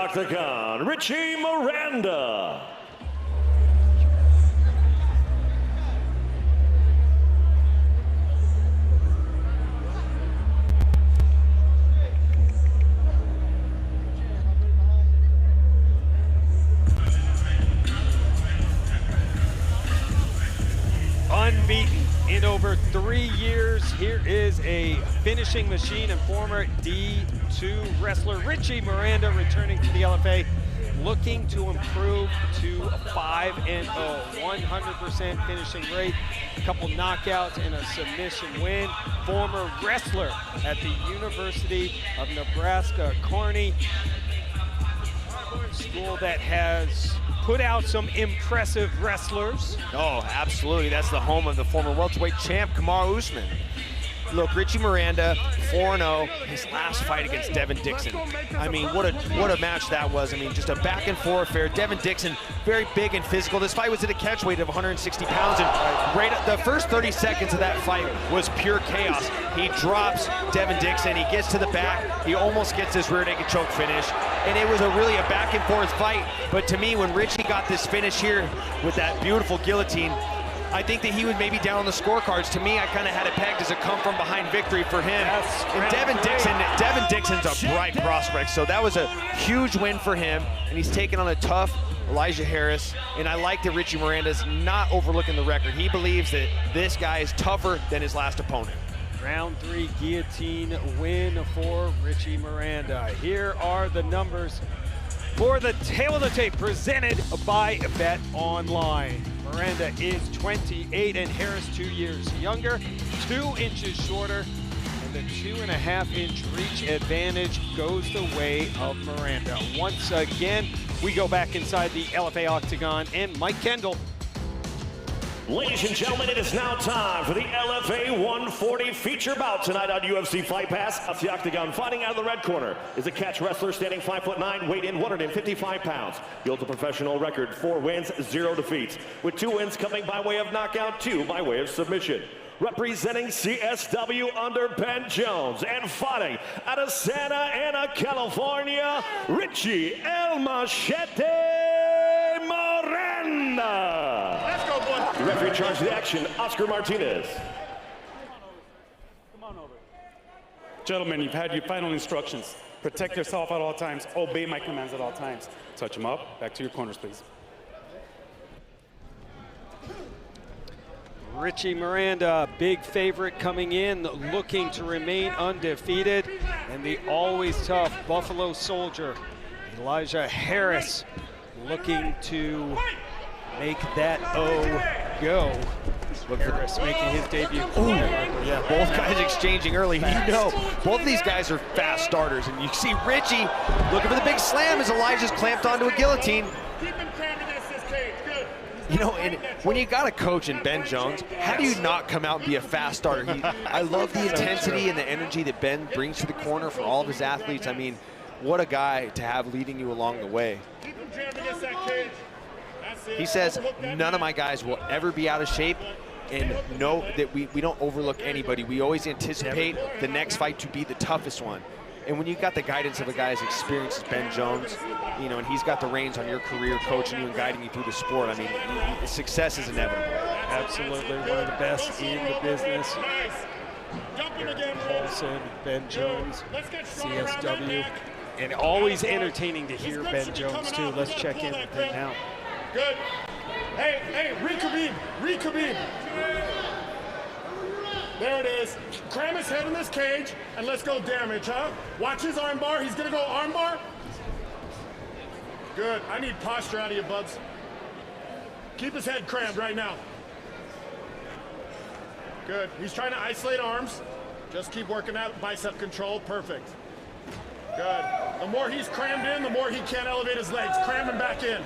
octagon, Richie Miranda. Unbeaten in over 3 years. Here is a finishing machine and former D2 wrestler, Richie Miranda, returning to the LFA, looking to improve to 5-0, 100% finishing rate, a couple knockouts and a submission win. Former wrestler at the University of Nebraska, Kearney, school that has put out some impressive wrestlers. Oh, absolutely. That's the home of the former welterweight champ, Kamaru Usman. Look, Richie Miranda, 4-0, his last fight against Devin Dixon. I mean, what a match that was. I mean, just a back and forth affair. Devin Dixon, very big and physical. This fight was at a catch weight of 160 pounds, and right the first 30 seconds of that fight was pure chaos. He drops Devin Dixon, he gets to the back, he almost gets his rear naked choke finish, and it was really a back and forth fight. But to me, when Richie got this finish here with that beautiful guillotine, I think that he was maybe down on the scorecards. To me, I kind of had it pegged as a come-from-behind victory for him. Yes, and Devin Dixon's a bright prospect, so that was a huge win for him, and he's taking on a tough Elijah Harris, and I like that Richie Miranda's not overlooking the record. He believes that this guy is tougher than his last opponent. Round 3 guillotine win for Richie Miranda. Here are the numbers for the tail of the tape presented by Bet Online. Miranda is 28 and Harris 2 years younger, 2 inches shorter, and the 2.5-inch reach advantage goes the way of Miranda. Once again, we go back inside the LFA Octagon and Mike Kendall. Ladies and gentlemen, it is now time for the LFA 140 feature bout tonight on UFC Fight Pass. Off the Octagon, fighting out of the red corner is a catch wrestler standing 5'9", weighed in 155 pounds. He holds a professional record, 4 wins, 0 defeats, with 2 wins coming by way of knockout, 2 by way of submission. Representing CSW under Ben Jones and fighting out of Santa Ana, California, Richie El Machete Miranda. Let's go, boy. The referee in charge of the action, Oscar Martinez. Come on over. Gentlemen, you've had your final instructions. Protect yourself at all times. Obey my commands at all times. Touch them up. Back to your corners, please. Richie Miranda, big favorite coming in, looking to remain undefeated. And the always tough Buffalo Soldier, Elijah Harris, looking to make that O go. Look for Harris making his debut. Ooh, yeah, both guys exchanging early. You know, both of these guys are fast starters, and you see Richie looking for the big slam as Elijah's clamped onto a guillotine. Keep him crammed against this cage. Good. You know, and when you got a coach in Ben Jones, how do you not come out and be a fast starter? I love the intensity and the energy that Ben brings to the corner for all of his athletes. I mean, what a guy to have leading you along the way. Keep him jammed against that cage. That's it. He says, none of my guys will ever be out of shape, and know that we don't overlook anybody. We always anticipate the next fight to be the toughest one. And when you got the guidance of a guy as experienced as Ben Jones, you know, and he's got the reins on your career, coaching you and guiding you through the sport, I mean, success is inevitable. Absolutely, one of the best in the business. Aaron Paulson, Ben Jones, CSW, and always entertaining to hear Ben Jones too. Let's check in with him now. Good. Hey, Khabib. There it is. Cram his head in this cage, and let's go damage, huh? Watch his arm bar. He's gonna go arm bar. Good. I need posture out of you, Bubs. Keep his head crammed right now. Good. He's trying to isolate arms. Just keep working out bicep control. Perfect. Good. The more he's crammed in, the more he can't elevate his legs. Cram him back in.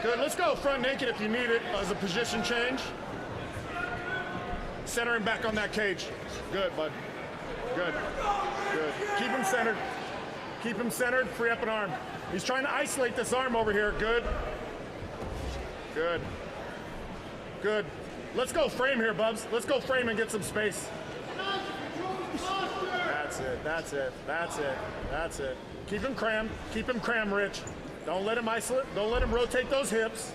Good. Let's go front naked if you need it as a position change. Center him back on that cage. Good, bud. Good. Good. Keep him centered. Keep him centered. Free up an arm. He's trying to isolate this arm over here. Good. Good. Good. Let's go frame here, Bubs. Let's go frame and get some space. That's it, that's it, that's it, that's it. Keep him crammed, Rich. Don't let him isolate, don't let him rotate those hips.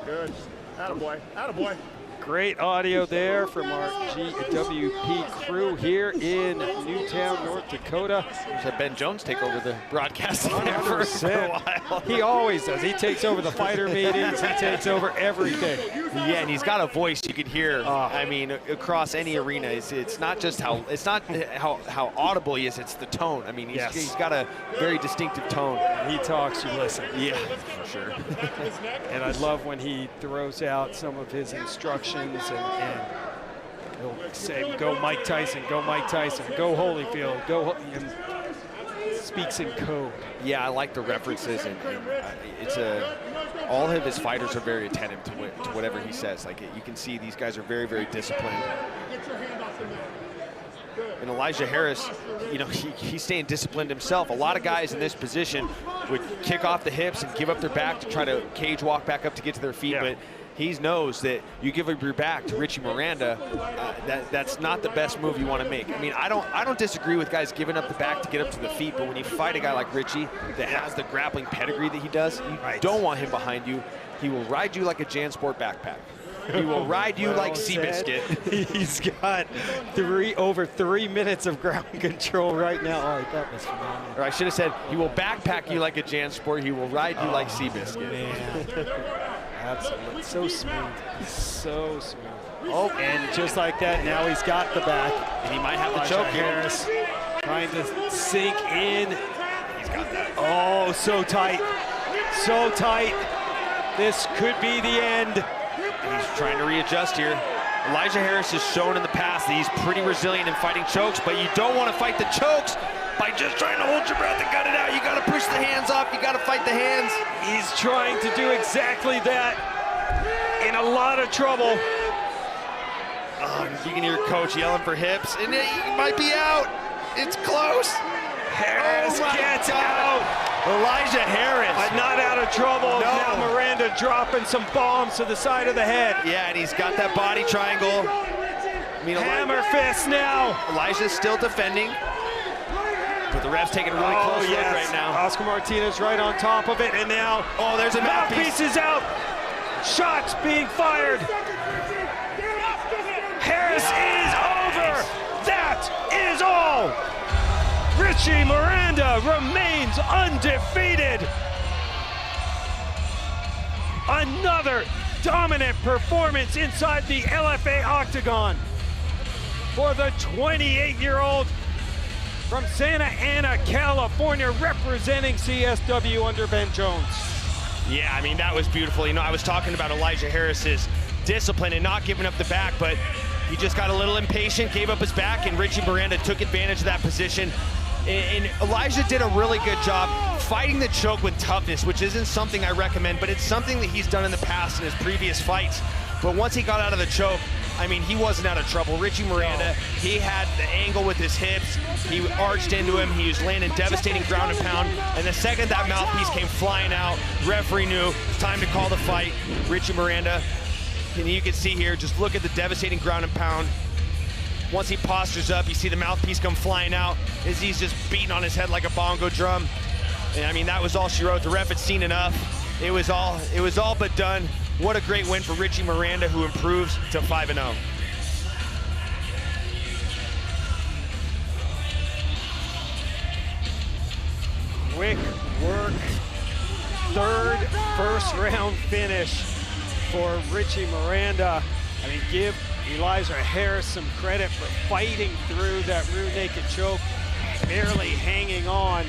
Good, attaboy, attaboy. Great audio there from our GWP crew here in Newtown, North Dakota. Had Ben Jones take over the broadcasting there for a while. He always does. He takes over the fighter meetings. He takes over everything. Yeah, and he's got a voice you could hear. I mean, across any arena. It's not just how audible he is. It's the tone. I mean, he's got a very distinctive tone. He talks, you listen. Yeah, for sure. And I love when he throws out some of his instructions and he'll say, "Go Mike Tyson, go Mike Tyson, go Holyfield, go," and speaks in code. Yeah, I like the references, and it's all of his fighters are very attentive to whatever he says. Like, you can see these guys are very, very disciplined. And Elijah Harris, you know, he's staying disciplined himself. A lot of guys in this position would kick off the hips and give up their back to try to cage walk back up to get to their feet, but he knows that you give up your back to Richie Miranda, that's not the best move you want to make. I mean, I don't disagree with guys giving up the back to get up to the feet, but when you fight a guy like Richie that has the grappling pedigree that he does, you don't want him behind you. He will ride you like a JanSport backpack. He will ride you like Seabiscuit. He's got over 3 minutes of ground control right now. All right, that was phenomenal. Or I should have said, he will backpack you like a JanSport. He will ride you like Seabiscuit. Man. Absolutely. So smooth. So smooth. Oh, and just like that, now he's got the back. And he might have the choke here. Harris trying to sink in. He's got that. Oh, so tight. So tight. This could be the end. He's trying to readjust here. Elijah Harris has shown in the past that he's pretty resilient in fighting chokes, but you don't want to fight the chokes by just trying to hold your breath and gut it out. You got to push the hands off. You got to fight the hands. He's trying to do exactly that. In a lot of trouble. You can hear coach yelling for hips, and he might be out. It's close. Harris gets out. Elijah Harris. But not out of trouble. No. Now Miranda dropping some bombs to the side of the head. Yeah, and he's got that body triangle. I mean, Hammer fist now. Elijah's still defending. But the ref's taking a really close look right now. Oscar Martinez right on top of it, and now there's a mouthpiece is out. Shots being fired. Harris is over. That is all. Richie Miranda remains undefeated. Another dominant performance inside the LFA octagon for the 28-year-old from Santa Ana, California, representing CSW under Ben Jones. Yeah, I mean, that was beautiful. You know, I was talking about Elijah Harris's discipline and not giving up the back, but he just got a little impatient, gave up his back, and Richie Miranda took advantage of that position. And Elijah did a really good job fighting the choke with toughness, which isn't something I recommend, but it's something that he's done in the past in his previous fights. But once he got out of the choke, I mean, he wasn't out of trouble. Richie Miranda, he had the angle with his hips. He arched into him. He was landing devastating ground and pound. And the second that mouthpiece came flying out, referee knew it's time to call the fight. Richie Miranda, and you can see here, just look at the devastating ground and pound. Once he postures up, you see the mouthpiece come flying out as he's just beating on his head like a bongo drum. And I mean, that was all she wrote. The ref had seen enough. It was all but done. What a great win for Richie Miranda, who improves to 5-0. Quick work. Third first-round finish for Richie Miranda. I mean, give Elijah Harris some credit for fighting through that rear naked choke, barely hanging on.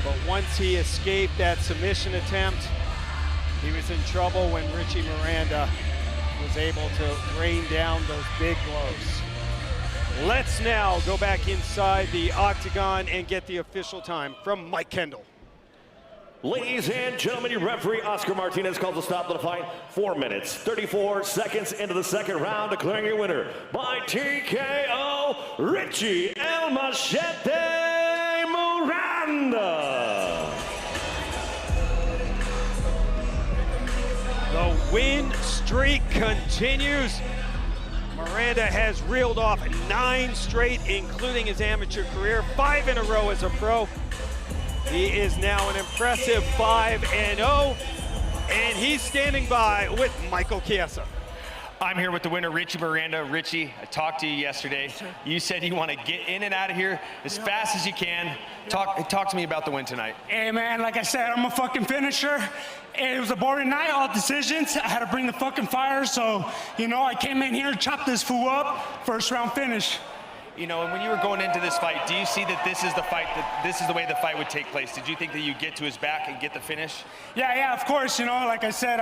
But once he escaped that submission attempt, he was in trouble when Richie Miranda was able to rain down those big blows. Let's now go back inside the octagon and get the official time from Mike Kendall. Ladies and gentlemen, your referee, Oscar Martinez, calls a stop to the fight. 4 minutes, 34 seconds into the second round, declaring your winner by TKO, Richie El Machete Miranda. The win streak continues. Miranda has reeled off 9 straight, including his amateur career, 5 in a row as a pro. He is now an impressive 5-0, and he's standing by with Michael Chiesa. I'm here with the winner, Richie Miranda. Richie, I talked to you yesterday. You said you want to get in and out of here as fast as you can. Talk to me about the win tonight. Hey, man, like I said, I'm a fucking finisher. It was a boring night, all decisions. I had to bring the fucking fire, so, you know, I came in here, chopped this fool up, first round finish. You know, and when you were going into this fight, do you see that this is the fight, that this is the way the fight would take place? Did you think that you'd get to his back and get the finish? Yeah, of course, you know, like I said,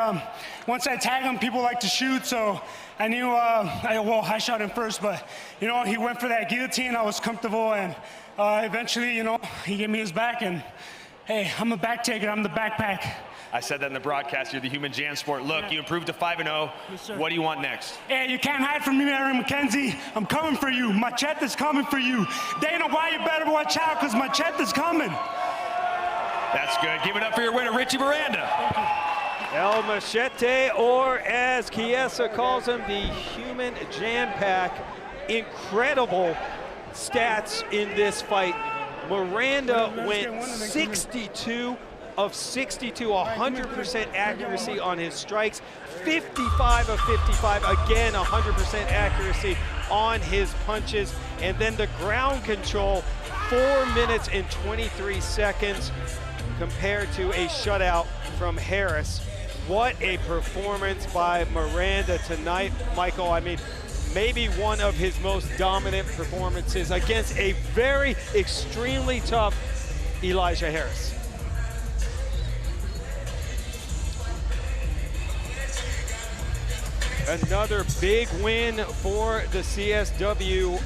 once I tag him, people like to shoot, so I knew, I shot him first, but, you know, he went for that guillotine, I was comfortable, and eventually, you know, he gave me his back, and, hey, I'm a back taker, I'm the backpack. I said that in the broadcast, you're the human Jansport. Look, you improved to 5-0. Yes, sir. What do you want next? Hey, you can't hide from me, Aaron McKenzie. I'm coming for you. Machete's coming for you. Dana, why you better watch out, because Machete's coming. That's good. Give it up for your winner, Richie Miranda. El Machete, or as Chiesa calls him, the human jam pack. Incredible stats in this fight. Miranda went 62 of 62, 100% accuracy on his strikes, 55 of 55, again 100% accuracy on his punches, and then the ground control, 4 minutes and 23 seconds compared to a shutout from Harris. What a performance by Miranda tonight, Michael. I mean, maybe one of his most dominant performances against a very extremely tough Elijah Harris. Another big win for the CSW